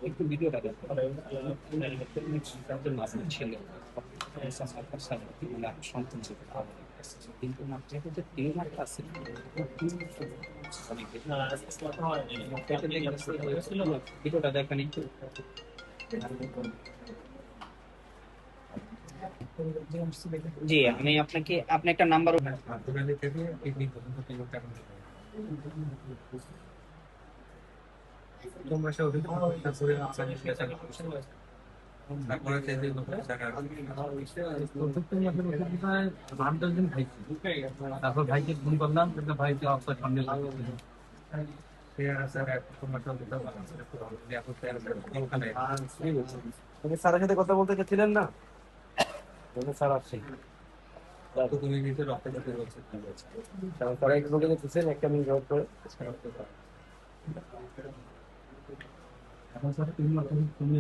একটু ভিডিওটা দেখো মাঝে ছিল সন্তান ছিল কিন্তু ওনার যে টিউমারটা আছে ভিডিওটা দেখেন একটু। জি আমি আপনাকে আপনি একটা নাম্বার তোমরা সে অভিযোগ করে তারপরে তারপর ভাইকে ফোন করলাম কিন্তু ভাই তো অবস্থা সামনে লাগছিল তুমি স্যারের সাথে কথা বলতে চাচ্ছিলেন না? স্যার আসছে। তুমি নিজে রক্ত দিতে বলছো স্যার এক লোকে যেতেছেন একটা মিনিট ওয়েট করে। এখন স্যার তুমি